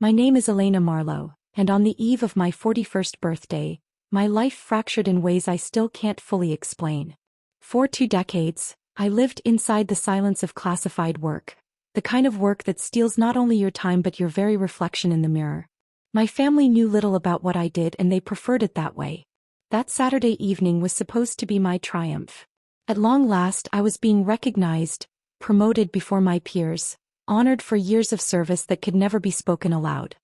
My name is Elena Marlowe, and on the eve of my 41st birthday, my life fractured in ways I still can't fully explain. For 2 decades, I lived inside the silence of classified work, the kind of work that steals not only your time but your very reflection in the mirror. My family knew little about what I did and they preferred it that way. That Saturday evening was supposed to be my triumph. At long last I was being recognized, promoted before my peers, honored for years of service that could never be spoken aloud.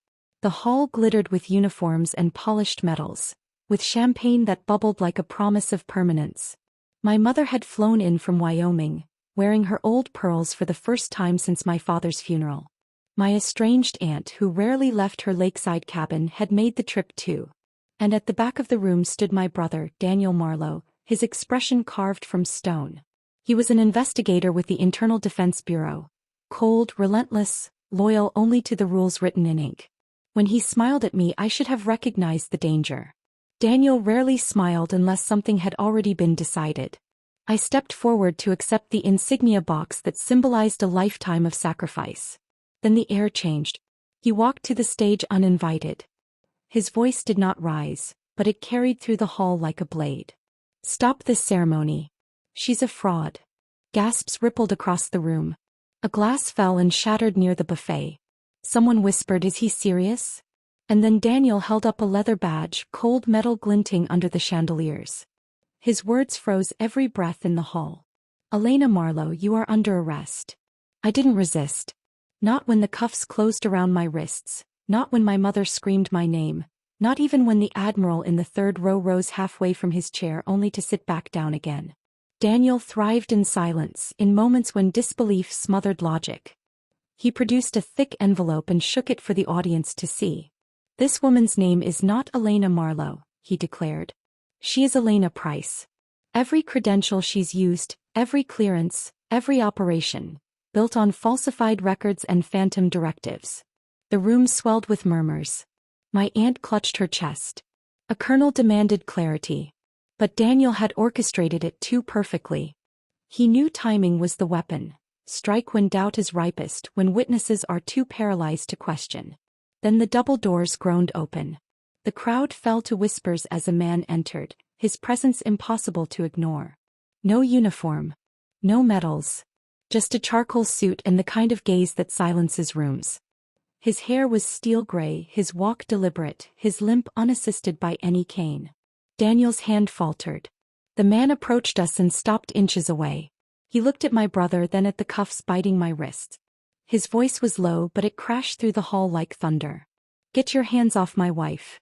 The hall glittered with uniforms and polished metals, with champagne that bubbled like a promise of permanence. My mother had flown in from Wyoming, wearing her old pearls for the first time since my father's funeral. My estranged aunt, who rarely left her lakeside cabin, had made the trip too. And at the back of the room stood my brother, Daniel Marlowe, his expression carved from stone. He was an investigator with the Internal Defense Bureau, cold, relentless, loyal only to the rules written in ink. When he smiled at me, I should have recognized the danger. Daniel rarely smiled unless something had already been decided. I stepped forward to accept the insignia box that symbolized a lifetime of sacrifice. Then the air changed. He walked to the stage uninvited. His voice did not rise, but it carried through the hall like a blade. "Stop this ceremony. She's a fraud." Gasps rippled across the room. A glass fell and shattered near the buffet. Someone whispered, "Is he serious?" And then Daniel held up a leather badge, cold metal glinting under the chandeliers. His words froze every breath in the hall. "Elena Marlowe, you are under arrest." I didn't resist. Not when the cuffs closed around my wrists, not when my mother screamed my name, not even when the admiral in the third row rose halfway from his chair only to sit back down again. Daniel thrived in silence, in moments when disbelief smothered logic. He produced a thick envelope and shook it for the audience to see. "This woman's name is not Elena Marlowe," he declared. "She is Elena Price. Every credential she's used, every clearance, every operation, built on falsified records and phantom directives." The room swelled with murmurs. My aunt clutched her chest. A colonel demanded clarity. But Daniel had orchestrated it too perfectly. He knew timing was the weapon. Strike when doubt is ripest, when witnesses are too paralyzed to question. Then the double doors groaned open. The crowd fell to whispers as a man entered, his presence impossible to ignore. No uniform. No medals. Just a charcoal suit and the kind of gaze that silences rooms. His hair was steel gray, his walk deliberate, his limp unassisted by any cane. Daniel's hand faltered. The man approached us and stopped inches away. He looked at my brother, then at the cuffs biting my wrist. His voice was low, but it crashed through the hall like thunder. "Get your hands off my wife."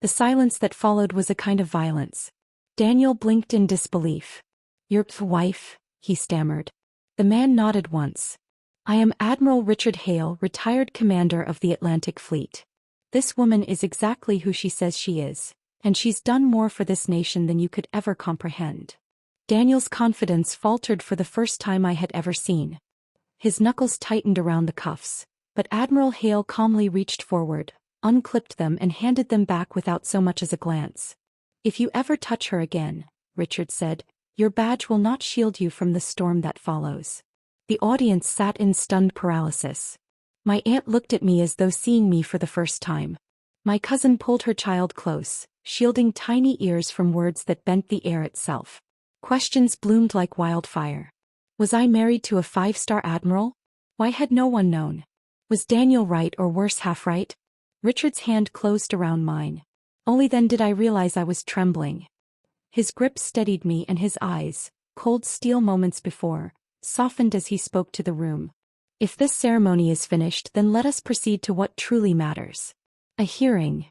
The silence that followed was a kind of violence. Daniel blinked in disbelief. "Your wife?" he stammered. The man nodded once. "I am Admiral Richard Hale, retired commander of the Atlantic Fleet. This woman is exactly who she says she is, and she's done more for this nation than you could ever comprehend." Daniel's confidence faltered for the first time I had ever seen. His knuckles tightened around the cuffs, but Admiral Hale calmly reached forward, unclipped them and handed them back without so much as a glance. "If you ever touch her again," Richard said, "your badge will not shield you from the storm that follows." The audience sat in stunned paralysis. My aunt looked at me as though seeing me for the first time. My cousin pulled her child close, shielding tiny ears from words that bent the air itself. Questions bloomed like wildfire. Was I married to a 5-star admiral? Why had no one known? Was Daniel right, or worse, half right? Richard's hand closed around mine. Only then did I realize I was trembling. His grip steadied me and his eyes, cold steel moments before, softened as he spoke to the room. "If this ceremony is finished, then let us proceed to what truly matters. A hearing."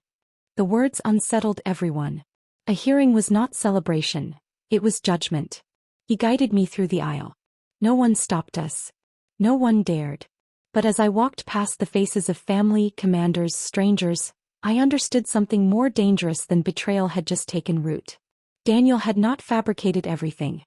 The words unsettled everyone. A hearing was not celebration. It was judgment. He guided me through the aisle. No one stopped us. No one dared. But as I walked past the faces of family, commanders, strangers, I understood something more dangerous than betrayal had just taken root. Daniel had not fabricated everything.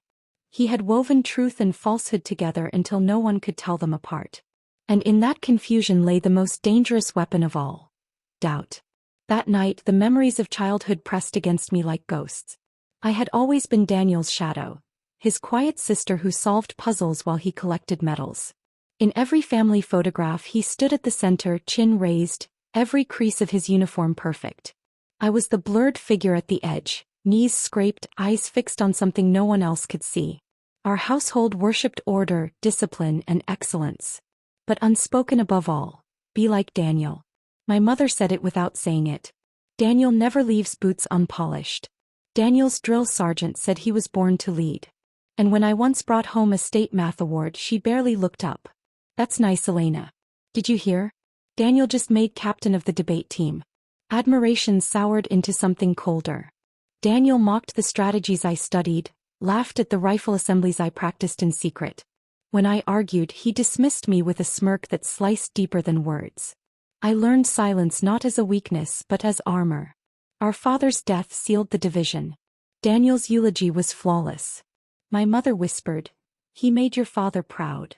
He had woven truth and falsehood together until no one could tell them apart. And in that confusion lay the most dangerous weapon of all: doubt. That night, the memories of childhood pressed against me like ghosts. I had always been Daniel's shadow, his quiet sister who solved puzzles while he collected medals. In every family photograph he stood at the center, chin raised, every crease of his uniform perfect. I was the blurred figure at the edge, knees scraped, eyes fixed on something no one else could see. Our household worshipped order, discipline, and excellence. But unspoken above all, be like Daniel. My mother said it without saying it. Daniel never leaves boots unpolished. Daniel's drill sergeant said he was born to lead. And when I once brought home a state math award, she barely looked up. That's nice, Elena. Did you hear? Daniel just made captain of the debate team. Admiration soured into something colder. Daniel mocked the strategies I studied, laughed at the rifle assemblies I practiced in secret. When I argued, he dismissed me with a smirk that sliced deeper than words. I learned silence not as a weakness but as armor. Our father's death sealed the division. Daniel's eulogy was flawless. My mother whispered, "He made your father proud."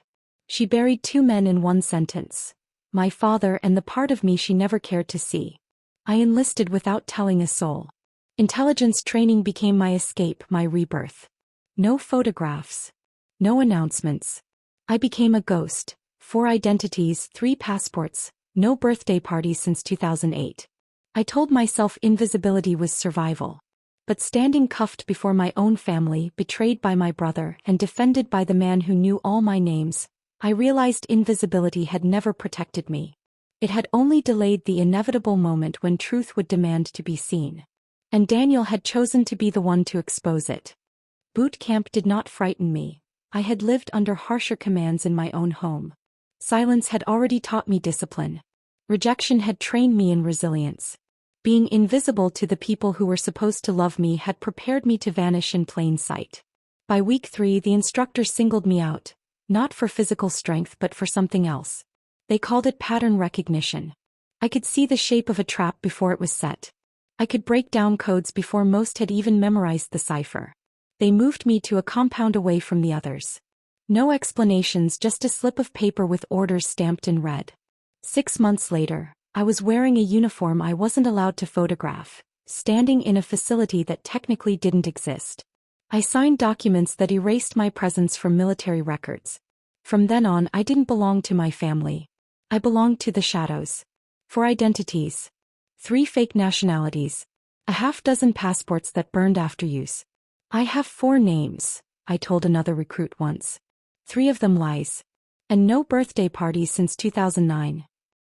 She buried two men in one sentence. My father and the part of me she never cared to see. I enlisted without telling a soul. Intelligence training became my escape, my rebirth. No photographs. No announcements. I became a ghost. 4 identities, 3 passports, no birthday parties since 2008. I told myself invisibility was survival. But standing cuffed before my own family, betrayed by my brother, and defended by the man who knew all my names, I realized invisibility had never protected me. It had only delayed the inevitable moment when truth would demand to be seen. And Daniel had chosen to be the one to expose it. Boot camp did not frighten me. I had lived under harsher commands in my own home. Silence had already taught me discipline. Rejection had trained me in resilience. Being invisible to the people who were supposed to love me had prepared me to vanish in plain sight. By week 3, the instructor singled me out, not for physical strength but for something else. They called it pattern recognition. I could see the shape of a trap before it was set. I could break down codes before most had even memorized the cipher. They moved me to a compound away from the others. No explanations, just a slip of paper with orders stamped in red. 6 months later, I was wearing a uniform I wasn't allowed to photograph, standing in a facility that technically didn't exist. I signed documents that erased my presence from military records. From then on, I didn't belong to my family. I belonged to the shadows. 4 identities. 3 fake nationalities. A half-dozen passports that burned after use. I have 4 names, I told another recruit once. 3 of them lies. And no birthday parties since 2009.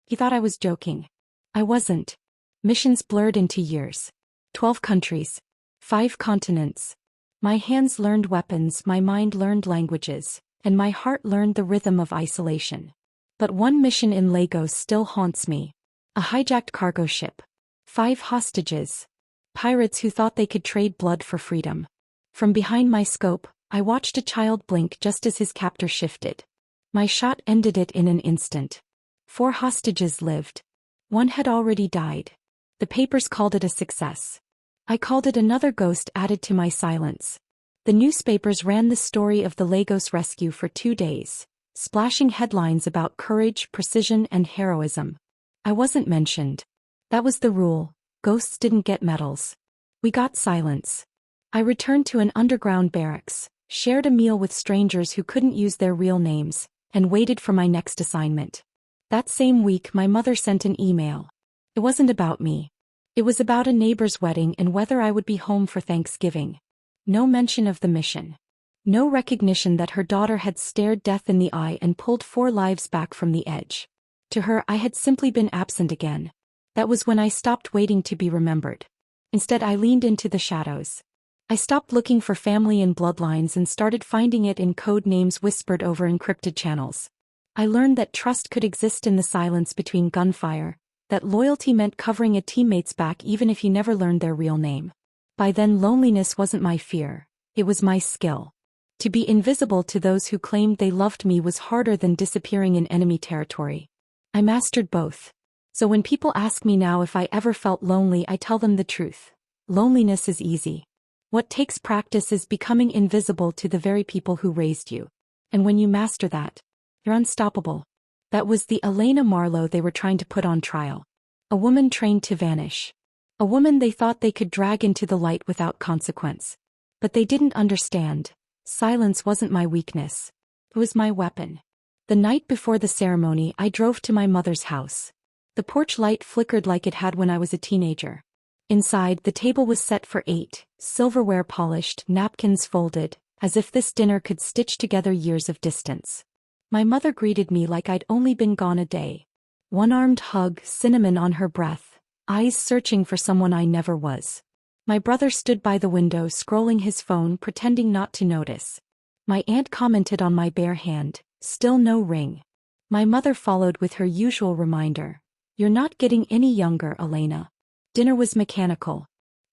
He thought I was joking. I wasn't. Missions blurred into years. 12 countries. 5 continents. My hands learned weapons, my mind learned languages, and my heart learned the rhythm of isolation. But one mission in Lagos still haunts me. A hijacked cargo ship. 5 hostages. Pirates who thought they could trade blood for freedom. From behind my scope, I watched a child blink just as his captor shifted. My shot ended it in an instant. 4 hostages lived. 1 had already died. The papers called it a success. I called it another ghost added to my silence. The newspapers ran the story of the Lagos rescue for 2 days, splashing headlines about courage, precision, and heroism. I wasn't mentioned. That was the rule. Ghosts didn't get medals. We got silence. I returned to an underground barracks, shared a meal with strangers who couldn't use their real names, and waited for my next assignment. That same week, my mother sent an email. It wasn't about me. It was about a neighbor's wedding and whether I would be home for Thanksgiving. No mention of the mission. No recognition that her daughter had stared death in the eye and pulled 4 lives back from the edge. To her, I had simply been absent again. That was when I stopped waiting to be remembered. Instead, I leaned into the shadows. I stopped looking for family and bloodlines and started finding it in code names whispered over encrypted channels. I learned that trust could exist in the silence between gunfire, that loyalty meant covering a teammate's back even if you never learned their real name. By then, loneliness wasn't my fear, it was my skill. To be invisible to those who claimed they loved me was harder than disappearing in enemy territory. I mastered both. So when people ask me now if I ever felt lonely, I tell them the truth. Loneliness is easy. What takes practice is becoming invisible to the very people who raised you. And when you master that, you're unstoppable. That was the Elena Marlowe they were trying to put on trial. A woman trained to vanish. A woman they thought they could drag into the light without consequence. But they didn't understand. Silence wasn't my weakness. It was my weapon. The night before the ceremony, I drove to my mother's house. The porch light flickered like it had when I was a teenager. Inside, the table was set for 8, silverware polished, napkins folded, as if this dinner could stitch together years of distance. My mother greeted me like I'd only been gone a day. One-armed hug, cinnamon on her breath, eyes searching for someone I never was. My brother stood by the window scrolling his phone, pretending not to notice. My aunt commented on my bare hand, still no ring. My mother followed with her usual reminder. You're not getting any younger, Elena. Dinner was mechanical.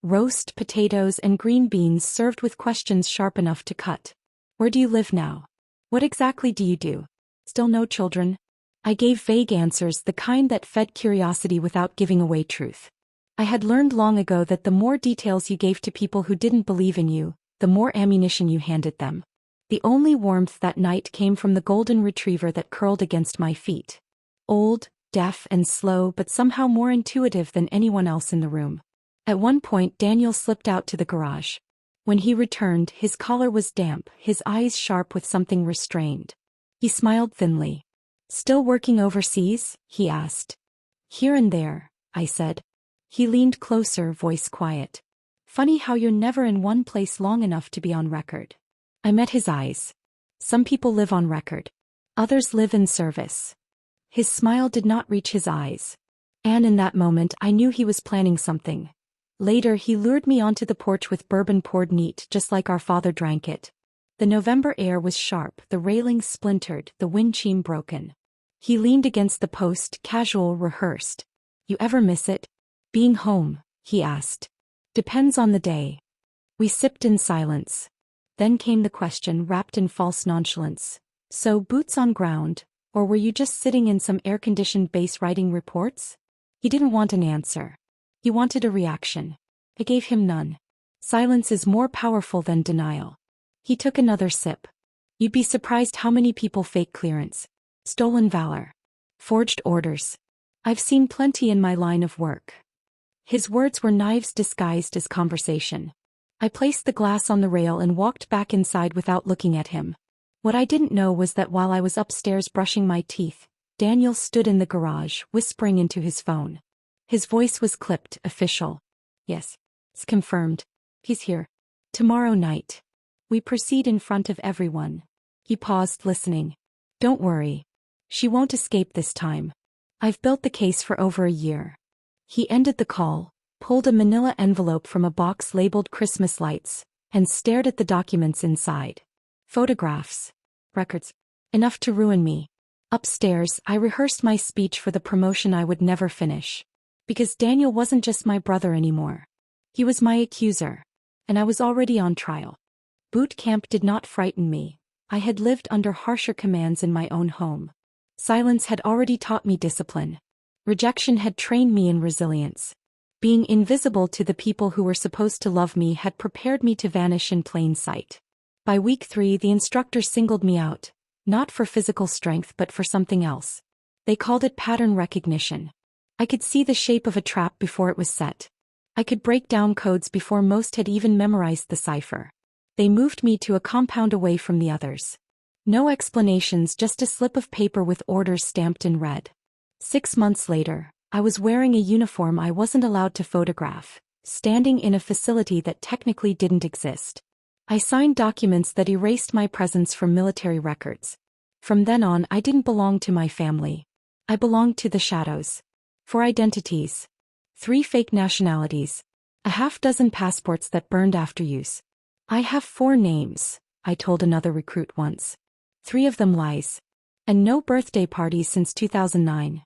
Roast, potatoes, and green beans served with questions sharp enough to cut. Where do you live now? What exactly do you do? Still no children? I gave vague answers, the kind that fed curiosity without giving away truth. I had learned long ago that the more details you gave to people who didn't believe in you, the more ammunition you handed them. The only warmth that night came from the golden retriever that curled against my feet. Old, deaf and slow, but somehow more intuitive than anyone else in the room. At one point Daniel slipped out to the garage. When he returned, his collar was damp, his eyes sharp with something restrained. He smiled thinly. Still working overseas? He asked. Here and there, I said. He leaned closer, voice quiet. Funny how you're never in one place long enough to be on record. I met his eyes. Some people live on record. Others live in service. His smile did not reach his eyes. And in that moment I knew he was planning something. Later he lured me onto the porch with bourbon poured neat, just like our father drank it. The November air was sharp, the railings splintered, the wind chime broken. He leaned against the post, casual, rehearsed. You ever miss it? Being home, he asked. Depends on the day. We sipped in silence. Then came the question, wrapped in false nonchalance. So, boots on ground, or were you just sitting in some air-conditioned base writing reports? He didn't want an answer. He wanted a reaction. I gave him none. Silence is more powerful than denial. He took another sip. You'd be surprised how many people fake clearance. Stolen valor. Forged orders. I've seen plenty in my line of work. His words were knives disguised as conversation. I placed the glass on the rail and walked back inside without looking at him. What I didn't know was that while I was upstairs brushing my teeth, Daniel stood in the garage, whispering into his phone. His voice was clipped, official. Yes. It's confirmed. He's here. Tomorrow night. We proceed in front of everyone. He paused, listening. Don't worry. She won't escape this time. I've built the case for over a year. He ended the call, pulled a manila envelope from a box labeled Christmas lights, and stared at the documents inside. Photographs. Records. Enough to ruin me. Upstairs, I rehearsed my speech for the promotion I would never finish. Because Daniel wasn't just my brother anymore. He was my accuser. And I was already on trial. Boot camp did not frighten me. I had lived under harsher commands in my own home. Silence had already taught me discipline. Rejection had trained me in resilience. Being invisible to the people who were supposed to love me had prepared me to vanish in plain sight. By week 3, the instructor singled me out, not for physical strength but for something else. They called it pattern recognition. I could see the shape of a trap before it was set. I could break down codes before most had even memorized the cipher. They moved me to a compound away from the others. No explanations, just a slip of paper with orders stamped in red. 6 months later, I was wearing a uniform I wasn't allowed to photograph, standing in a facility that technically didn't exist. I signed documents that erased my presence from military records. From then on, I didn't belong to my family. I belonged to the shadows. 4 identities. 3 fake nationalities. A half-dozen passports that burned after use. I have 4 names, I told another recruit once. 3 of them lies. And no birthday parties since 2009.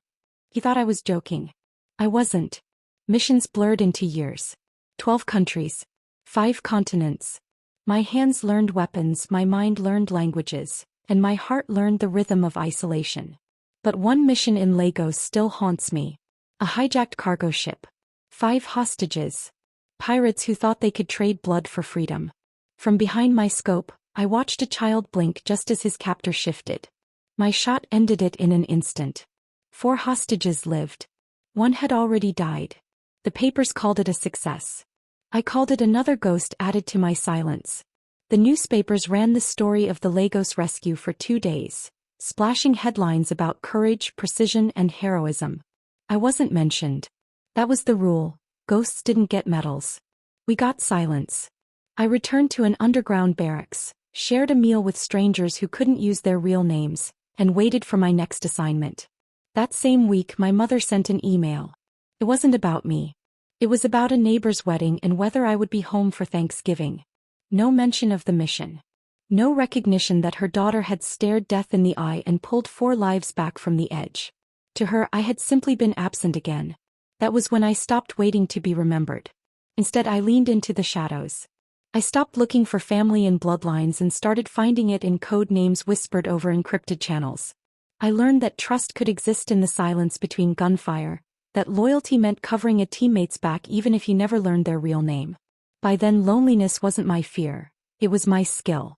He thought I was joking. I wasn't. Missions blurred into years. 12 countries. 5 continents. My hands learned weapons, my mind learned languages, and my heart learned the rhythm of isolation. But one mission in Lagos still haunts me. A hijacked cargo ship. 5 hostages. Pirates who thought they could trade blood for freedom. From behind my scope, I watched a child blink just as his captor shifted. My shot ended it in an instant. 4 hostages lived. 1 had already died. The papers called it a success. I called it another ghost added to my silence. The newspapers ran the story of the Lagos rescue for 2 days, splashing headlines about courage, precision, and heroism. I wasn't mentioned. That was the rule. Ghosts didn't get medals. We got silence. I returned to an underground barracks, shared a meal with strangers who couldn't use their real names, and waited for my next assignment. That same week my mother sent an email. It wasn't about me. It was about a neighbor's wedding and whether I would be home for Thanksgiving. No mention of the mission. No recognition that her daughter had stared death in the eye and pulled 4 lives back from the edge. To her, I had simply been absent again. That was when I stopped waiting to be remembered. Instead, I leaned into the shadows. I stopped looking for family and bloodlines and started finding it in code names whispered over encrypted channels. I learned that trust could exist in the silence between gunfire, that loyalty meant covering a teammate's back even if you never learned their real name. By then, loneliness wasn't my fear, it was my skill.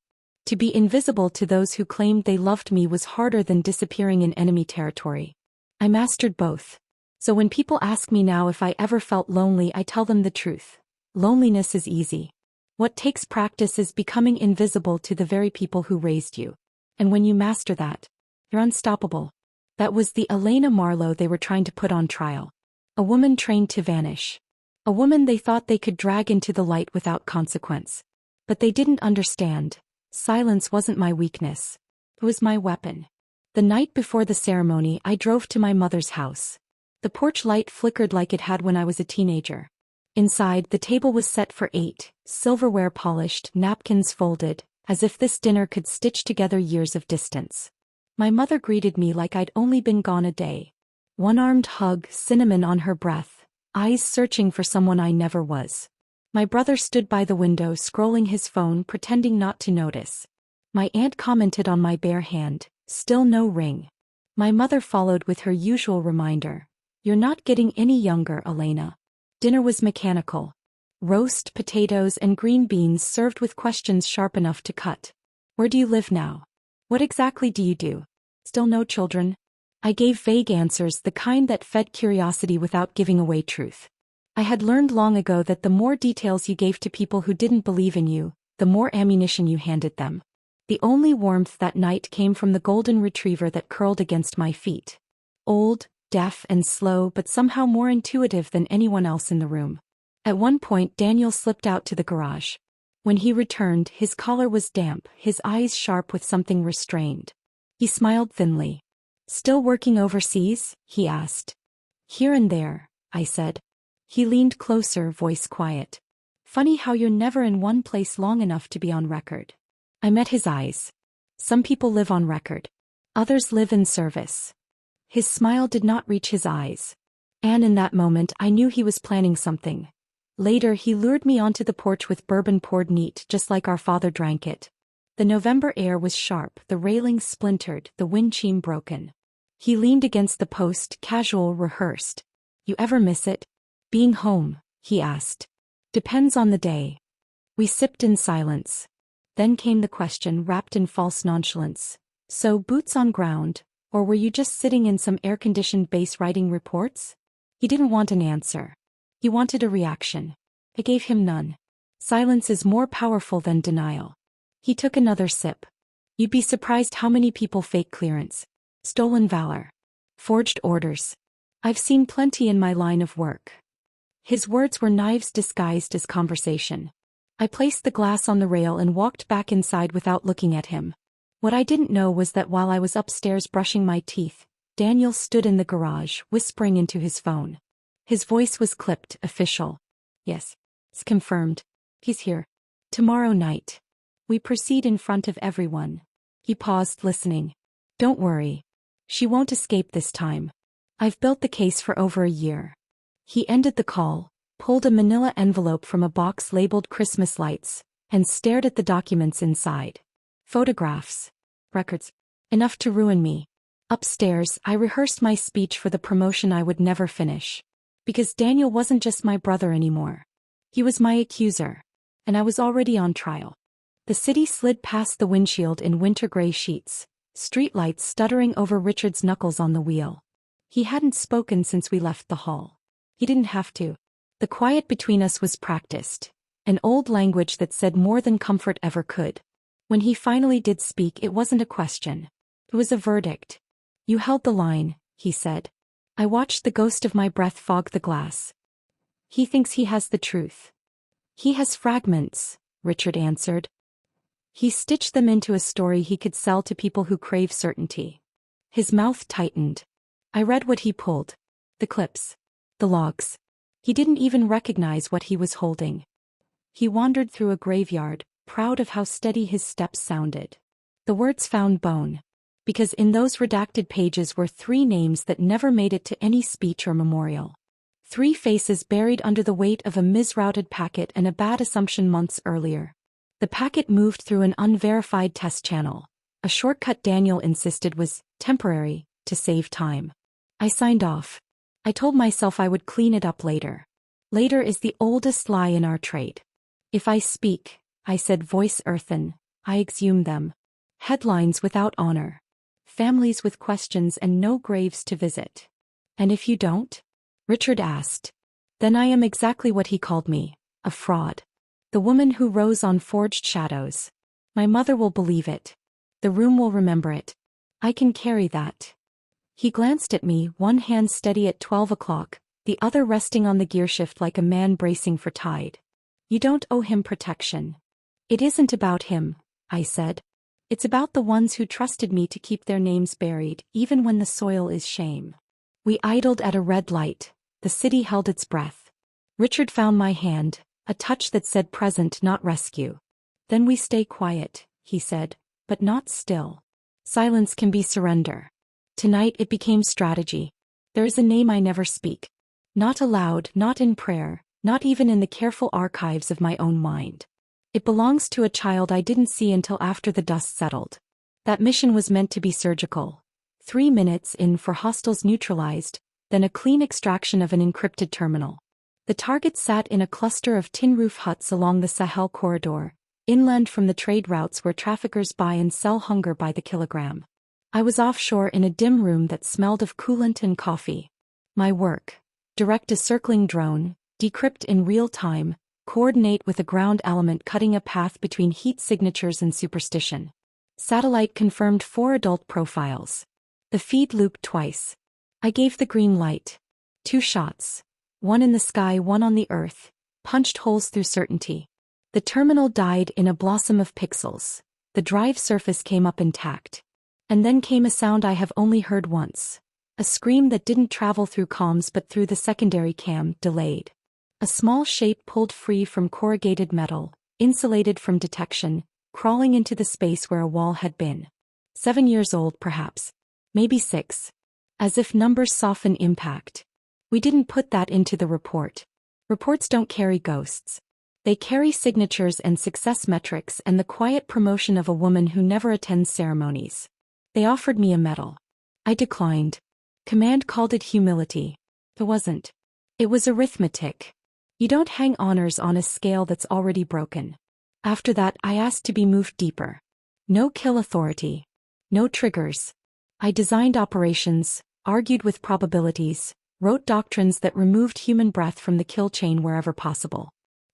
To be invisible to those who claimed they loved me was harder than disappearing in enemy territory. I mastered both. So when people ask me now if I ever felt lonely, I tell them the truth. Loneliness is easy. What takes practice is becoming invisible to the very people who raised you. And when you master that, you're unstoppable. That was the Elena Marlowe they were trying to put on trial. A woman trained to vanish. A woman they thought they could drag into the light without consequence. But they didn't understand. Silence wasn't my weakness. It was my weapon. The night before the ceremony, I drove to my mother's house. The porch light flickered like it had when I was a teenager. Inside, the table was set for 8, silverware polished, napkins folded, as if this dinner could stitch together years of distance. My mother greeted me like I'd only been gone a day. One-armed hug, cinnamon on her breath, eyes searching for someone I never was. My brother stood by the window scrolling his phone, pretending not to notice. My aunt commented on my bare hand, still no ring. My mother followed with her usual reminder. You're not getting any younger, Elena. Dinner was mechanical. Roast, potatoes, and green beans served with questions sharp enough to cut. Where do you live now? What exactly do you do? Still no children? I gave vague answers, the kind that fed curiosity without giving away truth. I had learned long ago that the more details you gave to people who didn't believe in you, the more ammunition you handed them. The only warmth that night came from the golden retriever that curled against my feet. Old, deaf and slow, but somehow more intuitive than anyone else in the room. At one point, Daniel slipped out to the garage. When he returned, his collar was damp, his eyes sharp with something restrained. He smiled thinly. Still working overseas? He asked. Here and there, I said. He leaned closer, voice quiet. Funny how you're never in one place long enough to be on record. I met his eyes. Some people live on record. Others live in service. His smile did not reach his eyes. And in that moment I knew he was planning something. Later he lured me onto the porch with bourbon poured neat, just like our father drank it. The November air was sharp, the railings splintered, the wind chime broken. He leaned against the post, casual, rehearsed. You ever miss it? Being home, he asked. Depends on the day. We sipped in silence. Then came the question, wrapped in false nonchalance. So, boots on ground, or were you just sitting in some air-conditioned base writing reports? He didn't want an answer. He wanted a reaction. I gave him none. Silence is more powerful than denial. He took another sip. You'd be surprised how many people fake clearance. Stolen valor. Forged orders. I've seen plenty in my line of work. His words were knives disguised as conversation. I placed the glass on the rail and walked back inside without looking at him. What I didn't know was that while I was upstairs brushing my teeth, Daniel stood in the garage, whispering into his phone. His voice was clipped, official. Yes, it's confirmed. He's here. Tomorrow night. We proceed in front of everyone. He paused, listening. Don't worry. She won't escape this time. I've built the case for over a year. He ended the call, pulled a manila envelope from a box labeled Christmas lights, and stared at the documents inside. Photographs. Records. Enough to ruin me. Upstairs, I rehearsed my speech for the promotion I would never finish. Because Daniel wasn't just my brother anymore. He was my accuser. And I was already on trial. The city slid past the windshield in winter gray sheets, streetlights stuttering over Richard's knuckles on the wheel. He hadn't spoken since we left the hall. He didn't have to. The quiet between us was practiced. An old language that said more than comfort ever could. When he finally did speak, it wasn't a question. It was a verdict. You held the line, he said. I watched the ghost of my breath fog the glass. He thinks he has the truth. He has fragments, Richard answered. He stitched them into a story he could sell to people who crave certainty. His mouth tightened. I read what he pulled. The clips. The logs. He didn't even recognize what he was holding. He wandered through a graveyard, proud of how steady his steps sounded. The words found bone. Because in those redacted pages were 3 names that never made it to any speech or memorial. 3 faces buried under the weight of a misrouted packet and a bad assumption months earlier. The packet moved through an unverified test channel, a shortcut Daniel insisted was temporary, to save time. I signed off. I told myself I would clean it up later. Later is the oldest lie in our trade. If I speak, I said, voice earthen, I exhume them. Headlines without honor. Families with questions and no graves to visit. And if you don't? Richard asked. Then I am exactly what he called me, a fraud. The woman who rose on forged shadows. My mother will believe it. The room will remember it. I can carry that. He glanced at me, one hand steady at 12 o'clock, the other resting on the gearshift like a man bracing for tide. You don't owe him protection. It isn't about him, I said. It's about the ones who trusted me to keep their names buried, even when the soil is shame. We idled at a red light. The city held its breath. Richard found my hand, a touch that said present, not rescue. Then we stay quiet, he said, but not still. Silence can be surrender. Tonight it became strategy. There is a name I never speak. Not aloud, not in prayer, not even in the careful archives of my own mind. It belongs to a child I didn't see until after the dust settled. That mission was meant to be surgical. 3 minutes in for hostiles neutralized, then a clean extraction of an encrypted terminal. The target sat in a cluster of tin roof huts along the Sahel corridor, inland from the trade routes where traffickers buy and sell hunger by the kilogram. I was offshore in a dim room that smelled of coolant and coffee. My work: direct a circling drone, decrypt in real time, coordinate with a ground element cutting a path between heat signatures and superstition. Satellite confirmed 4 adult profiles. The feed looped twice. I gave the green light. 2 shots. One in the sky, one on the earth, punched holes through certainty. The terminal died in a blossom of pixels. The drive surface came up intact. And then came a sound I have only heard once. A scream that didn't travel through comms but through the secondary cam, delayed. A small shape pulled free from corrugated metal, insulated from detection, crawling into the space where a wall had been. 7 years old perhaps. Maybe 6. As if numbers soften impact. We didn't put that into the report. Reports don't carry ghosts. They carry signatures and success metrics and the quiet promotion of a woman who never attends ceremonies. They offered me a medal. I declined. Command called it humility. It wasn't. It was arithmetic. You don't hang honors on a scale that's already broken. After that, I asked to be moved deeper. No kill authority. No triggers. I designed operations, argued with probabilities, wrote doctrines that removed human breath from the kill chain wherever possible.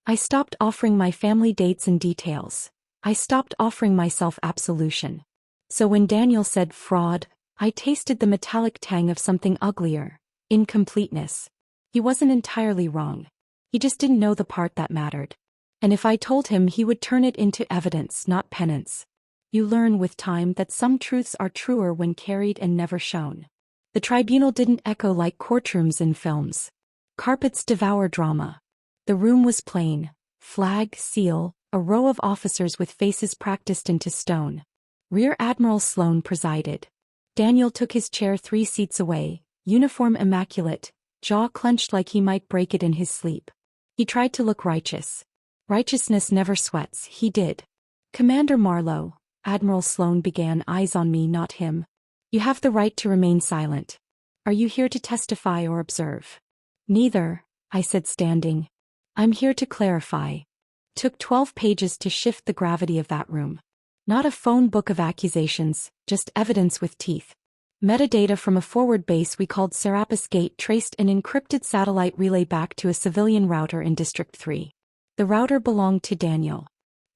I stopped offering my family dates and details. I stopped offering myself absolution. So when Daniel said fraud, I tasted the metallic tang of something uglier, incompleteness. He wasn't entirely wrong. He just didn't know the part that mattered. And if I told him, he would turn it into evidence, not penance. You learn with time that some truths are truer when carried and never shown. The tribunal didn't echo like courtrooms in films. Carpets devour drama. The room was plain. Flag, seal, a row of officers with faces practiced into stone. Rear Admiral Sloan presided. Daniel took his chair 3 seats away, uniform immaculate, jaw clenched like he might break it in his sleep. He tried to look righteous. Righteousness never sweats, he did. Commander Marlowe, Admiral Sloan began, eyes on me, not him. You have the right to remain silent. Are you here to testify or observe? Neither, I said, standing. I'm here to clarify. Took 12 pages to shift the gravity of that room. Not a phone book of accusations, just evidence with teeth. Metadata from a forward base we called Serapis Gate traced an encrypted satellite relay back to a civilian router in District 3. The router belonged to Daniel.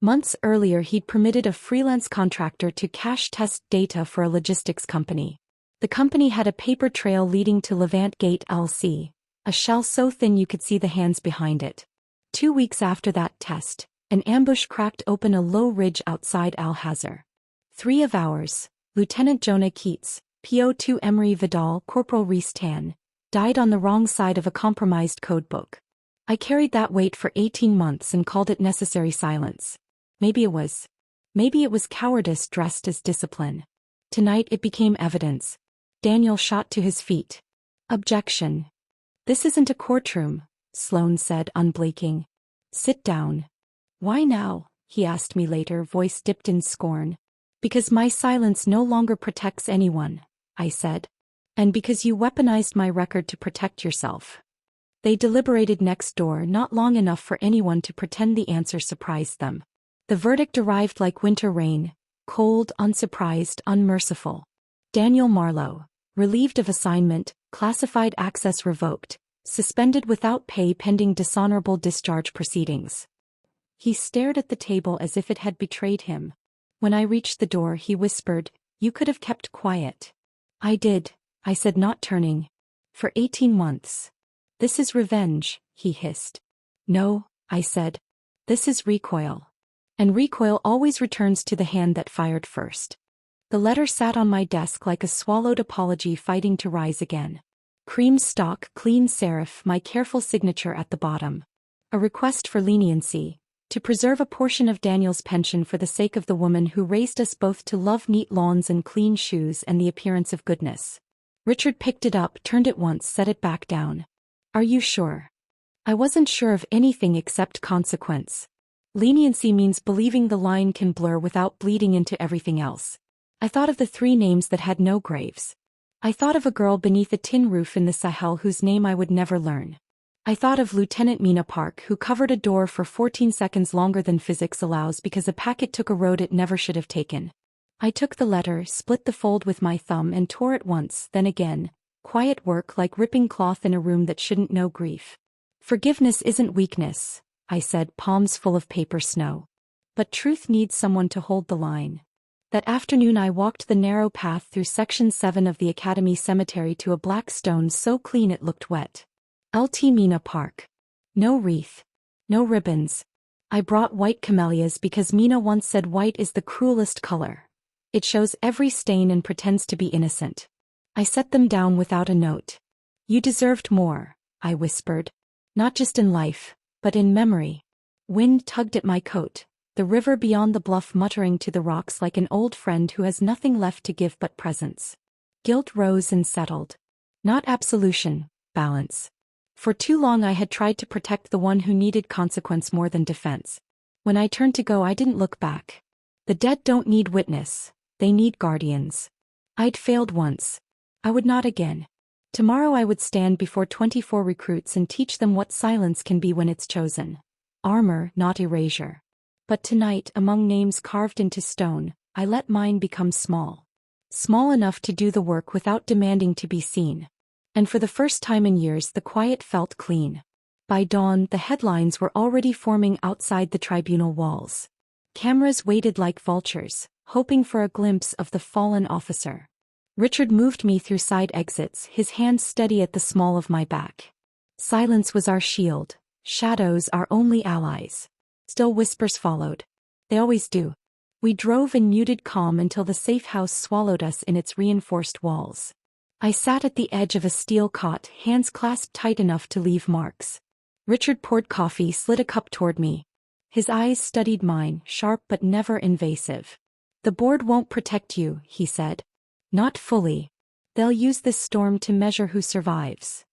Months earlier he'd permitted a freelance contractor to cache test data for a logistics company. The company had a paper trail leading to Levant Gate LC, a shell so thin you could see the hands behind it. 2 weeks after that test, an ambush cracked open a low ridge outside Al-Hazar. 3 of ours, Lieutenant Jonah Keats, PO2 Emery Vidal, Corporal Reese Tan, died on the wrong side of a compromised codebook. I carried that weight for 18 months and called it necessary silence. Maybe it was cowardice dressed as discipline. Tonight it became evidence. Daniel shot to his feet. Objection. This isn't a courtroom, Sloane said, unblinking. Sit down. Why now? He asked me later, voice dipped in scorn. Because my silence no longer protects anyone, I said. And because you weaponized my record to protect yourself. They deliberated next door, not long enough for anyone to pretend the answer surprised them. The verdict arrived like winter rain, cold, unsurprised, unmerciful. Daniel Marlowe, relieved of assignment, classified access revoked, suspended without pay pending dishonorable discharge proceedings. He stared at the table as if it had betrayed him. When I reached the door, he whispered, "You could have kept quiet." "I did," I said, not turning. "For 18 months. This is revenge," he hissed. "No," I said. "This is recoil. And recoil always returns to the hand that fired first." The letter sat on my desk like a swallowed apology fighting to rise again. Cream stock, clean serif, my careful signature at the bottom. A request for leniency, to preserve a portion of Daniel's pension for the sake of the woman who raised us both to love neat lawns and clean shoes and the appearance of goodness. Richard picked it up, turned it once, set it back down. "Are you sure?" I wasn't sure of anything except consequence. Leniency means believing the line can blur without bleeding into everything else. I thought of the 3 names that had no graves. I thought of a girl beneath a tin roof in the Sahel whose name I would never learn. I thought of Lieutenant Mina Park, who covered a door for 14 seconds longer than physics allows because a packet took a road it never should have taken. I took the letter, split the fold with my thumb and tore it once, then again. Quiet work, like ripping cloth in a room that shouldn't know grief. "Forgiveness isn't weakness," I said, palms full of paper snow. "But truth needs someone to hold the line." That afternoon I walked the narrow path through Section 7 of the Academy Cemetery to a black stone so clean it looked wet. Lt. Mina Park. No wreath. No ribbons. I brought white camellias because Mina once said white is the cruelest color. It shows every stain and pretends to be innocent. I set them down without a note. "You deserved more," I whispered. "Not just in life, but in memory." Wind tugged at my coat, the river beyond the bluff muttering to the rocks like an old friend who has nothing left to give but presents. Guilt rose and settled. Not absolution, balance. For too long I had tried to protect the one who needed consequence more than defense. When I turned to go, I didn't look back. The dead don't need witness, they need guardians. I'd failed once. I would not again. Tomorrow I would stand before 24 recruits and teach them what silence can be when it's chosen. Armor, not erasure. But tonight, among names carved into stone, I let mine become small. Small enough to do the work without demanding to be seen. And for the first time in years the quiet felt clean. By dawn the headlines were already forming outside the tribunal walls. Cameras waited like vultures, hoping for a glimpse of the fallen officer. Richard moved me through side exits, his hands steady at the small of my back. Silence was our shield, shadows our only allies. Still whispers followed. They always do. We drove in muted calm until the safe house swallowed us in its reinforced walls. I sat at the edge of a steel cot, hands clasped tight enough to leave marks. Richard poured coffee, slid a cup toward me. His eyes studied mine, sharp but never invasive. "The board won't protect you," he said. "Not fully. They'll use this storm to measure who survives."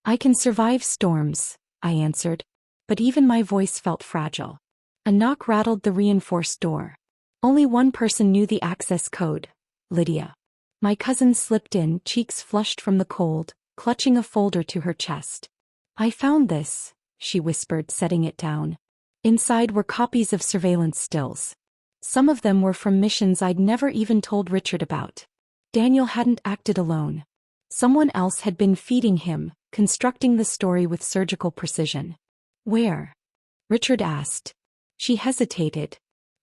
"I can survive storms," I answered. But even my voice felt fragile. A knock rattled the reinforced door. Only one person knew the access code: Lydia. My cousin slipped in, cheeks flushed from the cold, clutching a folder to her chest. "I found this," she whispered, setting it down. Inside were copies of surveillance stills. Some of them were from missions I'd never even told Richard about. Daniel hadn't acted alone. Someone else had been feeding him, constructing the story with surgical precision. "Where?" Richard asked. She hesitated.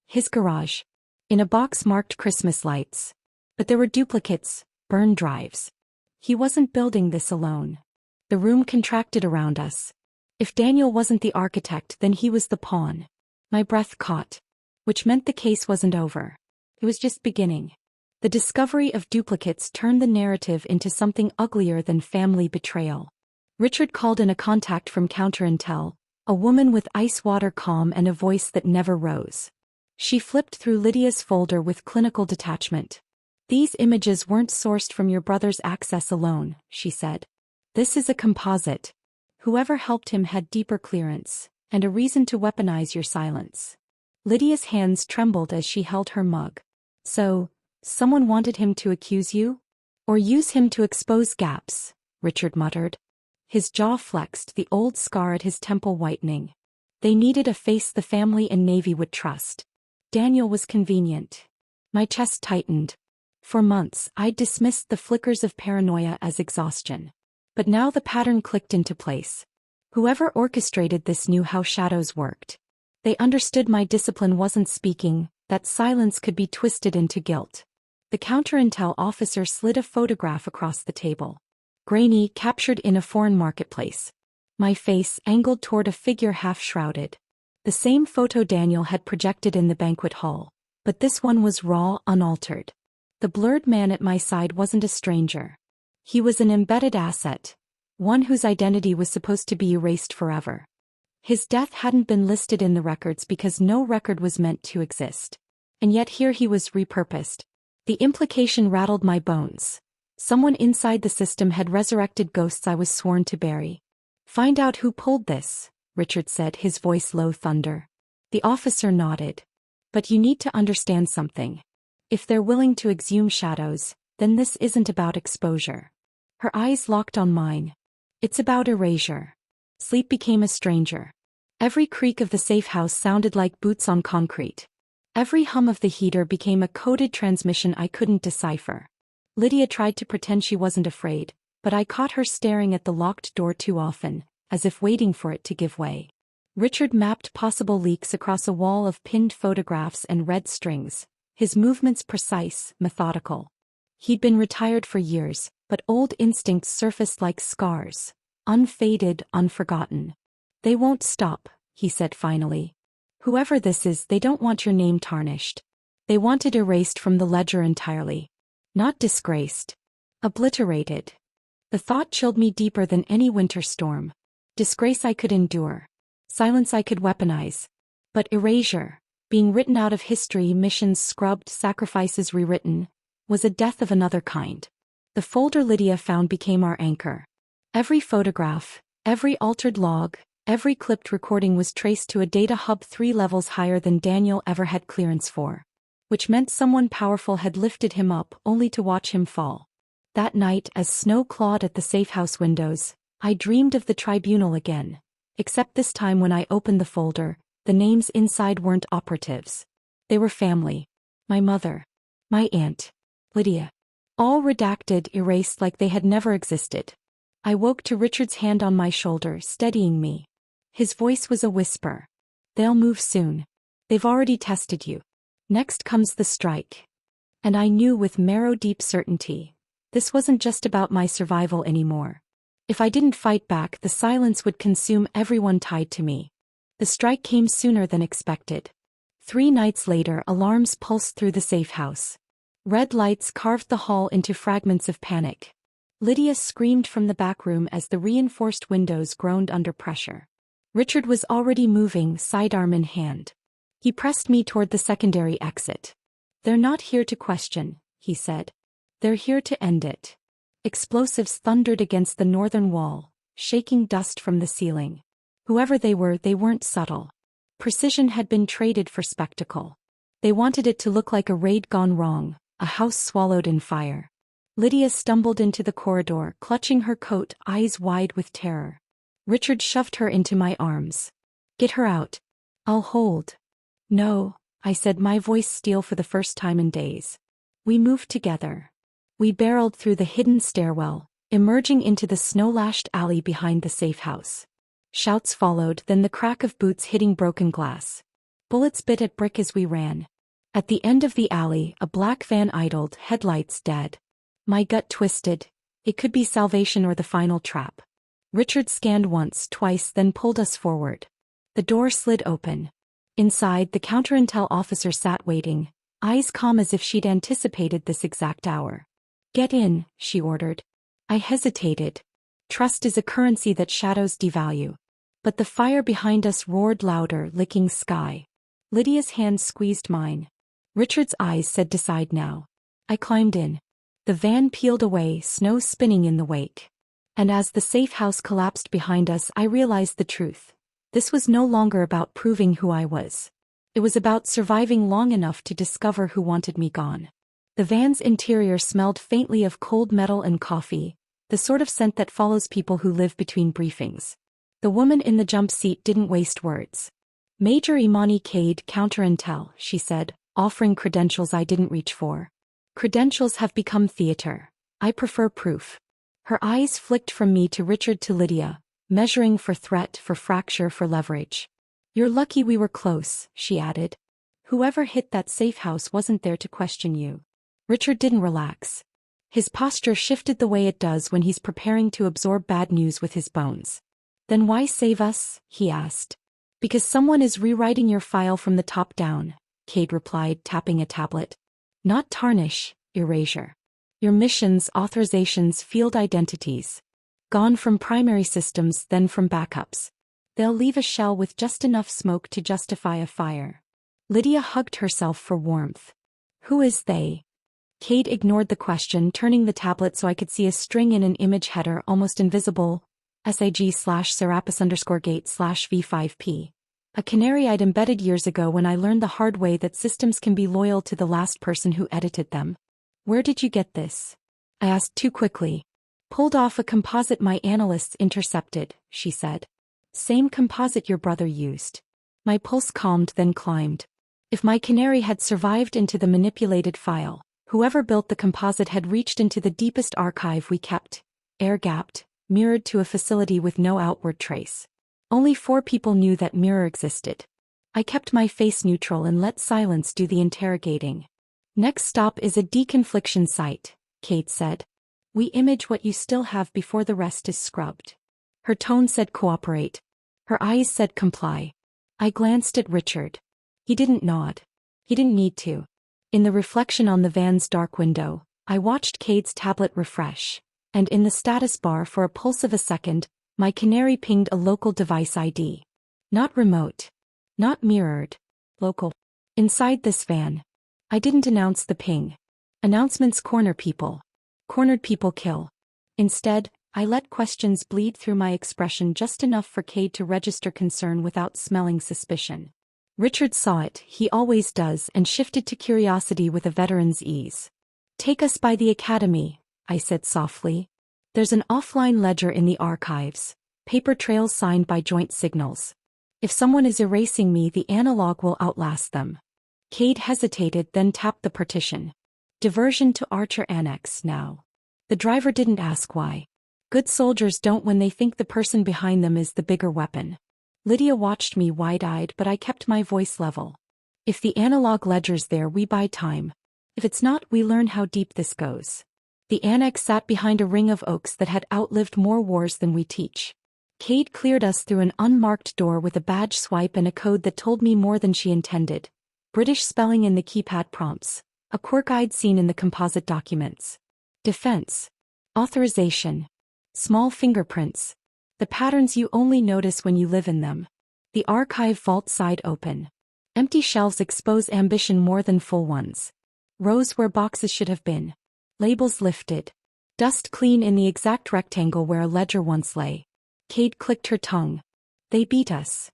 "His garage. In a box marked Christmas lights. But there were duplicates, burn drives. He wasn't building this alone. The room contracted around us. If Daniel wasn't the architect, then he was the pawn. My breath caught. Which meant the case wasn't over. It was just beginning. The discovery of duplicates turned the narrative into something uglier than family betrayal. Richard called in a contact from Counterintel, a woman with ice-water calm and a voice that never rose. She flipped through Lydia's folder with clinical detachment. "These images weren't sourced from your brother's access alone," she said. "This is a composite. Whoever helped him had deeper clearance, and a reason to weaponize your silence." Lydia's hands trembled as she held her mug. "So, someone wanted him to accuse you? Or use him to expose gaps?" Richard muttered. His jaw flexed, the old scar at his temple whitening. They needed a face the family and Navy would trust. Daniel was convenient. My chest tightened. For months, I'd dismissed the flickers of paranoia as exhaustion. But now the pattern clicked into place. Whoever orchestrated this knew how shadows worked. They understood my discipline wasn't speaking, that silence could be twisted into guilt. The counterintel officer slid a photograph across the table. Grainy, captured in a foreign marketplace. My face angled toward a figure half-shrouded. The same photo Daniel had projected in the banquet hall, but this one was raw, unaltered. The blurred man at my side wasn't a stranger. He was an embedded asset, one whose identity was supposed to be erased forever. His death hadn't been listed in the records because no record was meant to exist. And yet here he was repurposed. The implication rattled my bones. Someone inside the system had resurrected ghosts I was sworn to bury. "Find out who pulled this," Richard said, his voice low thunder. The officer nodded. "But you need to understand something. If they're willing to exhume shadows, then this isn't about exposure." Her eyes locked on mine. "It's about erasure." Sleep became a stranger. Every creak of the safe house sounded like boots on concrete. Every hum of the heater became a coded transmission I couldn't decipher. Lydia tried to pretend she wasn't afraid, but I caught her staring at the locked door too often, as if waiting for it to give way. Richard mapped possible leaks across a wall of pinned photographs and red strings, his movements precise, methodical. He'd been retired for years, but old instincts surfaced like scars, unfaded, unforgotten. "They won't stop," he said finally. "Whoever this is, they don't want your name tarnished. They want it erased from the ledger entirely. Not disgraced. Obliterated." The thought chilled me deeper than any winter storm. Disgrace I could endure. Silence I could weaponize. But erasure, being written out of history, missions scrubbed, sacrifices rewritten, was a death of another kind. The folder Lydia found became our anchor. Every photograph, every altered log, every clipped recording was traced to a data hub 3 levels higher than Daniel ever had clearance for. Which meant someone powerful had lifted him up only to watch him fall. That night, as snow clawed at the safe house windows, I dreamed of the tribunal again. Except this time when I opened the folder, the names inside weren't operatives. They were family. My mother. My aunt. Lydia. All redacted, erased like they had never existed. I woke to Richard's hand on my shoulder, steadying me. His voice was a whisper. "They'll move soon. They've already tested you. Next comes the strike." And I knew with marrow-deep certainty, this wasn't just about my survival anymore. If I didn't fight back, the silence would consume everyone tied to me. The strike came sooner than expected. 3 nights later, alarms pulsed through the safe house. Red lights carved the hall into fragments of panic. Lydia screamed from the back room as the reinforced windows groaned under pressure. Richard was already moving, sidearm in hand. He pressed me toward the secondary exit. "They're not here to question," he said. "They're here to end it." Explosives thundered against the northern wall, shaking dust from the ceiling. Whoever they were, they weren't subtle. Precision had been traded for spectacle. They wanted it to look like a raid gone wrong, a house swallowed in fire. Lydia stumbled into the corridor, clutching her coat, eyes wide with terror. Richard shoved her into my arms. "Get her out. I'll hold." "No," I said, my voice steel for the first time in days. We moved together. We barreled through the hidden stairwell, emerging into the snow-lashed alley behind the safe house. Shouts followed, then the crack of boots hitting broken glass. Bullets bit at brick as we ran. At the end of the alley, a black van idled, headlights dead. My gut twisted. It could be salvation or the final trap. Richard scanned once, twice, then pulled us forward. The door slid open. Inside, the counterintel officer sat waiting, eyes calm as if she'd anticipated this exact hour. "Get in," she ordered. I hesitated. Trust is a currency that shadows devalue. But the fire behind us roared louder, licking sky. Lydia's hand squeezed mine. Richard's eyes said decide now. I climbed in. The van peeled away, snow spinning in the wake. And as the safe house collapsed behind us, I realized the truth. This was no longer about proving who I was. It was about surviving long enough to discover who wanted me gone. The van's interior smelled faintly of cold metal and coffee, the sort of scent that follows people who live between briefings. The woman in the jump seat didn't waste words. "Major Imani Cade, counterintel," she said, offering credentials I didn't reach for. "Credentials have become theater. I prefer proof." Her eyes flicked from me to Richard to Lydia, measuring for threat, for fracture, for leverage. "You're lucky we were close," she added. "Whoever hit that safe house wasn't there to question you." Richard didn't relax. His posture shifted the way it does when he's preparing to absorb bad news with his bones. "Then why save us?" he asked. "Because someone is rewriting your file from the top down," Cade replied, tapping a tablet. "Not tarnish, erasure. Your missions, authorizations, field identities. Gone from primary systems, then from backups. They'll leave a shell with just enough smoke to justify a fire." Lydia hugged herself for warmth. "Who is they?" Cade ignored the question, turning the tablet so I could see a string in an image header almost invisible, SAG/Serapis_gate/V5P. A canary I'd embedded years ago when I learned the hard way that systems can be loyal to the last person who edited them. "Where did you get this?" I asked too quickly. "Pulled off a composite my analysts intercepted," she said. "Same composite your brother used." My pulse calmed then climbed. If my canary had survived into the manipulated file, whoever built the composite had reached into the deepest archive we kept, air-gapped, mirrored to a facility with no outward trace. Only 4 people knew that mirror existed. I kept my face neutral and let silence do the interrogating. "Next stop is a deconfliction site," Cade said. "We image what you still have before the rest is scrubbed." Her tone said cooperate. Her eyes said comply. I glanced at Richard. He didn't nod. He didn't need to. In the reflection on the van's dark window, I watched Cade's tablet refresh, and in the status bar for a pulse of a second, my canary pinged a local device ID. Not remote. Not mirrored. Local. Inside this van. I didn't announce the ping. Announcements corner people. Cornered people kill. Instead, I let questions bleed through my expression just enough for Cade to register concern without smelling suspicion. Richard saw it, he always does, and shifted to curiosity with a veteran's ease. "Take us by the academy," I said softly. "There's an offline ledger in the archives, paper trails signed by joint signals. If someone is erasing me, the analog will outlast them." Cade hesitated, then tapped the partition. "Diversion to Archer Annex now." The driver didn't ask why. Good soldiers don't when they think the person behind them is the bigger weapon. Lydia watched me wide-eyed, but I kept my voice level. "If the analog ledger's there, we buy time. If it's not, we learn how deep this goes." The annex sat behind a ring of oaks that had outlived more wars than we teach. Cade cleared us through an unmarked door with a badge swipe and a code that told me more than she intended. British spelling in the keypad prompts, a quirk I'd seen in the composite documents. Defense. Authorization. Small fingerprints. The patterns you only notice when you live in them. The archive vault side open. Empty shelves expose ambition more than full ones. Rows where boxes should have been. Labels lifted. Dust clean in the exact rectangle where a ledger once lay. Cade clicked her tongue. "They beat us."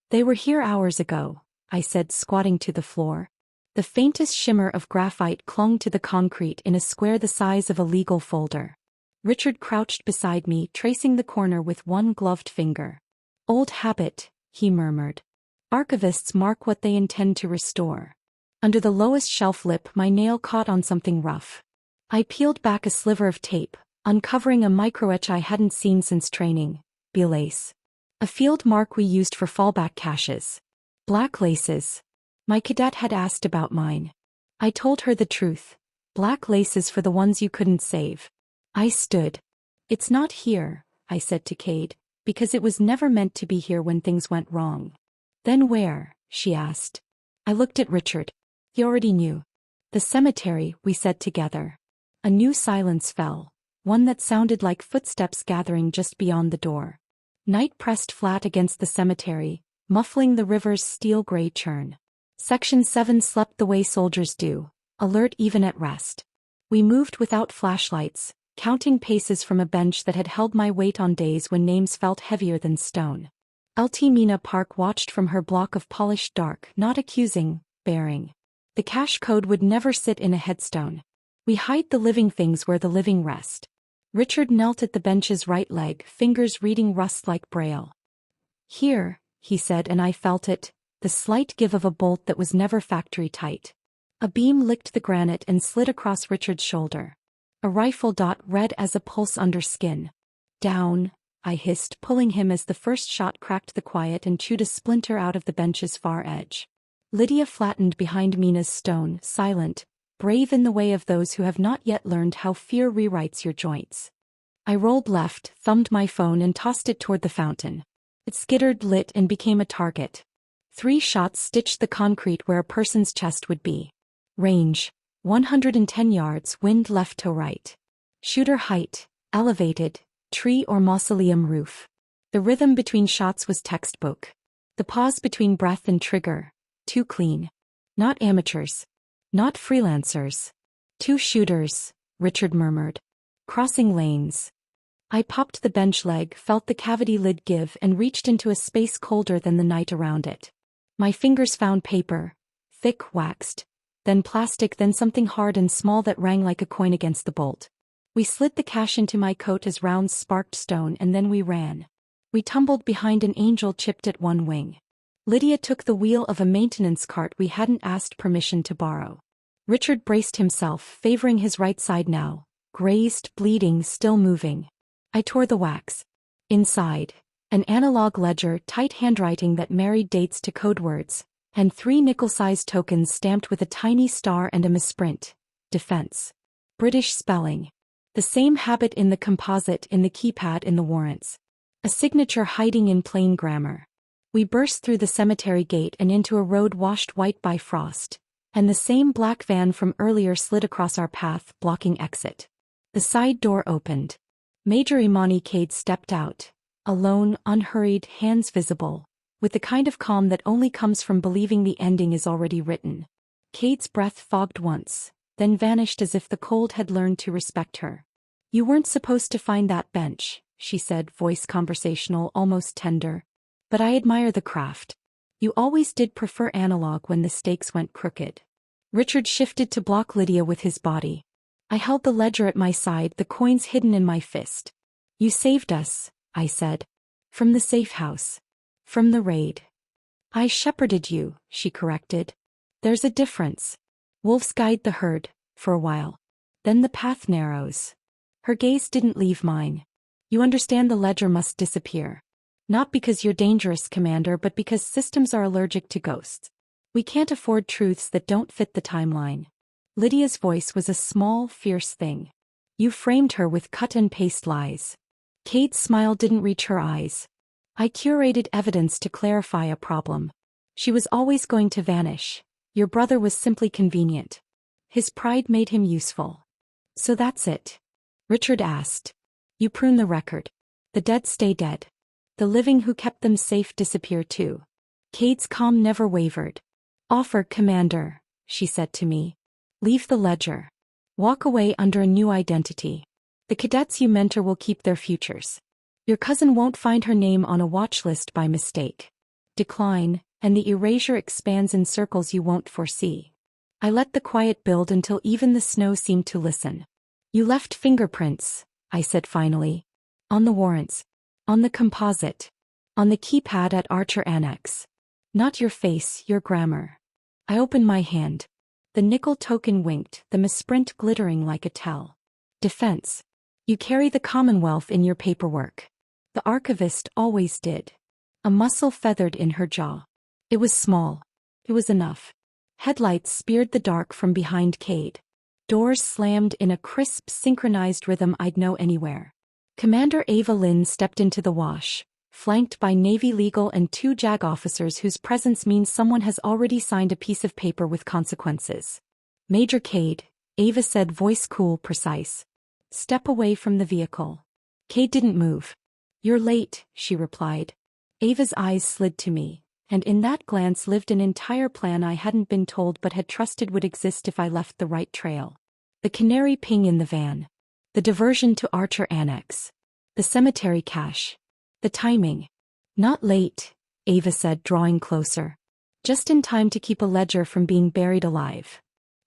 "They were here hours ago," I said, squatting to the floor. The faintest shimmer of graphite clung to the concrete in a square the size of a legal folder. Richard crouched beside me, tracing the corner with one gloved finger. "Old habit," he murmured. "Archivists mark what they intend to restore." Under the lowest shelf lip, my nail caught on something rough. I peeled back a sliver of tape, uncovering a microetch I hadn't seen since training. Belace. A field mark we used for fallback caches. Black laces. My cadet had asked about mine. I told her the truth. Black laces for the ones you couldn't save. I stood. It's not here, I said to Cade, because it was never meant to be here when things went wrong. Then where? She asked. I looked at Richard. He already knew. The cemetery, we said together. A new silence fell, one that sounded like footsteps gathering just beyond the door. Night pressed flat against the cemetery, muffling the river's steel-gray churn. Section 7 slept the way soldiers do, alert even at rest. We moved without flashlights, counting paces from a bench that had held my weight on days when names felt heavier than stone. LT Mina Park watched from her block of polished dark, not accusing, bearing. The cash code would never sit in a headstone. We hide the living things where the living rest. Richard knelt at the bench's right leg, fingers reading rust like braille. Here, he said, and I felt it, the slight give of a bolt that was never factory tight. A beam licked the granite and slid across Richard's shoulder. A rifle dot red as a pulse under skin. Down, I hissed, pulling him as the first shot cracked the quiet and chewed a splinter out of the bench's far edge. Lydia flattened behind Mina's stone, silent, brave in the way of those who have not yet learned how fear rewrites your joints. I rolled left, thumbed my phone and tossed it toward the fountain. It skittered, lit, and became a target. 3 shots stitched the concrete where a person's chest would be. Range, 110 yards, wind left to right. Shooter height, elevated, tree or mausoleum roof. The rhythm between shots was textbook. The pause between breath and trigger, too clean. Not amateurs. Not freelancers. 2 shooters, Richard murmured. Crossing lanes. I popped the bench leg, felt the cavity lid give and reached into a space colder than the night around it. My fingers found paper, thick, waxed, then plastic, then something hard and small that rang like a coin against the bolt. We slid the cash into my coat as rounds sparked stone and then we ran. We tumbled behind an angel chipped at one wing. Lydia took the wheel of a maintenance cart we hadn't asked permission to borrow. Richard braced himself, favoring his right side now, grazed, bleeding, still moving. I tore the wax. Inside, an analog ledger, tight handwriting that married dates to code words, and 3 nickel-sized tokens stamped with a tiny star and a misprint. Defense. British spelling. The same habit in the composite, in the keypad, in the warrants. A signature hiding in plain grammar. We burst through the cemetery gate and into a road washed white by frost, and the same black van from earlier slid across our path, blocking exit. The side door opened. Major Imani Cade stepped out, alone, unhurried, hands visible, with the kind of calm that only comes from believing the ending is already written. Cade's breath fogged once, then vanished as if the cold had learned to respect her. You weren't supposed to find that bench, she said, voice conversational, almost tender. But I admire the craft. You always did prefer analog when the stakes went crooked. Richard shifted to block Lydia with his body. I held the ledger at my side, the coins hidden in my fist. You saved us, I said. From the safe house. From the raid. I shepherded you, she corrected. There's a difference. Wolves guide the herd, for a while. Then the path narrows. Her gaze didn't leave mine. You understand the ledger must disappear. Not because you're dangerous, Commander, but because systems are allergic to ghosts. We can't afford truths that don't fit the timeline. Lydia's voice was a small, fierce thing. You framed her with cut-and-paste lies. Cade's smile didn't reach her eyes. I curated evidence to clarify a problem. She was always going to vanish. Your brother was simply convenient. His pride made him useful. So that's it? Richard asked. You prune the record. The dead stay dead. The living who kept them safe disappear too. Cade's calm never wavered. Offer, Commander, she said to me. Leave the ledger. Walk away under a new identity. The cadets you mentor will keep their futures. Your cousin won't find her name on a watch list by mistake. Decline, and the erasure expands in circles you won't foresee. I let the quiet build until even the snow seemed to listen. You left fingerprints, I said finally. On the warrants. On the composite. On the keypad at Archer Annex. Not your face, your grammar. I opened my hand. The nickel token winked, the misprint glittering like a tell. Defense. You carry the Commonwealth in your paperwork. The archivist always did. A muscle feathered in her jaw. It was small. It was enough. Headlights speared the dark from behind Cade. Doors slammed in a crisp, synchronized rhythm I'd know anywhere. Commander Ava Lynn stepped into the wash, flanked by Navy legal and 2 JAG officers whose presence means someone has already signed a piece of paper with consequences. Major Cade, Ava said, voice cool, precise. Step away from the vehicle. Cade didn't move. You're late, she replied. Ava's eyes slid to me, and in that glance lived an entire plan I hadn't been told but had trusted would exist if I left the right trail. The canary ping in the van. The diversion to Archer Annex. The cemetery cache. The timing. Not late, Ava said, drawing closer. Just in time to keep a ledger from being buried alive.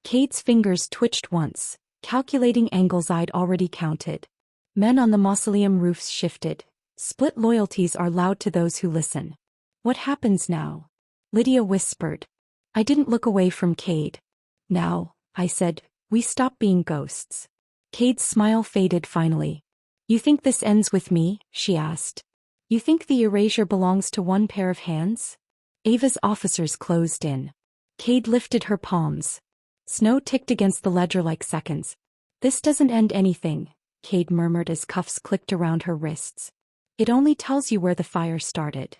Cade's fingers twitched once, calculating angles I'd already counted. Men on the mausoleum roofs shifted. Split loyalties are loud to those who listen. What happens now? Lydia whispered. I didn't look away from Cade. Now, I said, we stop being ghosts. Cade's smile faded finally. You think this ends with me? She asked. You think the erasure belongs to one pair of hands? Ava's officers closed in. Cade lifted her palms. Snow ticked against the ledger like seconds. This doesn't end anything, Cade murmured as cuffs clicked around her wrists. It only tells you where the fire started.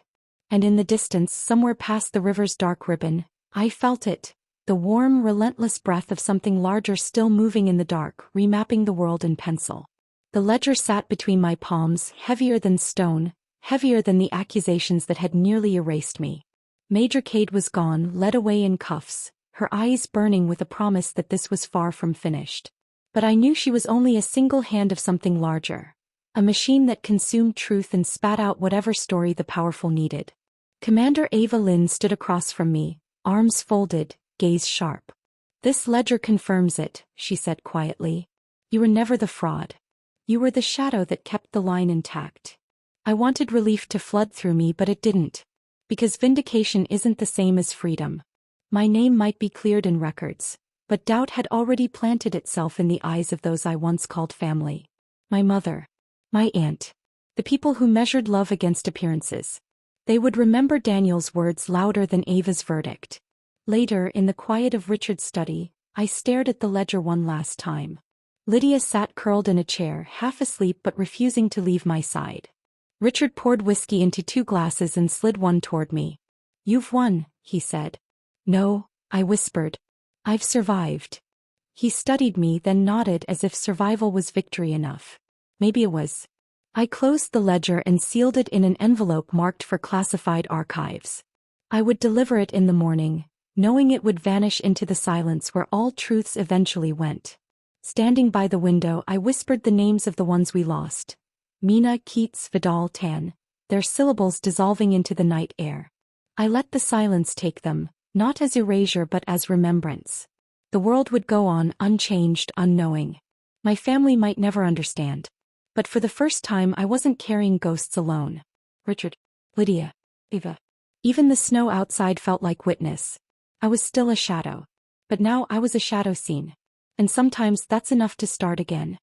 And in the distance, somewhere past the river's dark ribbon, I felt it. The warm, relentless breath of something larger still moving in the dark, remapping the world in pencil. The ledger sat between my palms, heavier than stone, heavier than the accusations that had nearly erased me. Major Cade was gone, led away in cuffs, her eyes burning with a promise that this was far from finished. But I knew she was only a single hand of something larger. A machine that consumed truth and spat out whatever story the powerful needed. Commander Ava Lynn stood across from me, arms folded, gaze sharp. This ledger confirms it, she said quietly. You were never the fraud. You were the shadow that kept the line intact. I wanted relief to flood through me, but it didn't. Because vindication isn't the same as freedom. My name might be cleared in records, but doubt had already planted itself in the eyes of those I once called family. My mother. My aunt. The people who measured love against appearances. They would remember Daniel's words louder than Ava's verdict. Later, in the quiet of Richard's study, I stared at the ledger one last time. Lydia sat curled in a chair, half asleep but refusing to leave my side. Richard poured whiskey into 2 glasses and slid one toward me. You've won, he said. No, I whispered. I've survived. He studied me, then nodded as if survival was victory enough. Maybe it was. I closed the ledger and sealed it in an envelope marked for classified archives. I would deliver it in the morning, knowing it would vanish into the silence where all truths eventually went. Standing by the window, I whispered the names of the ones we lost. Mina, Keats, Vidal, Tan, their syllables dissolving into the night air. I let the silence take them, not as erasure but as remembrance. The world would go on, unchanged, unknowing. My family might never understand. But for the first time I wasn't carrying ghosts alone. Richard, Lydia, Ava. Even the snow outside felt like witness. I was still a shadow. But now I was a shadow seen. And sometimes that's enough to start again.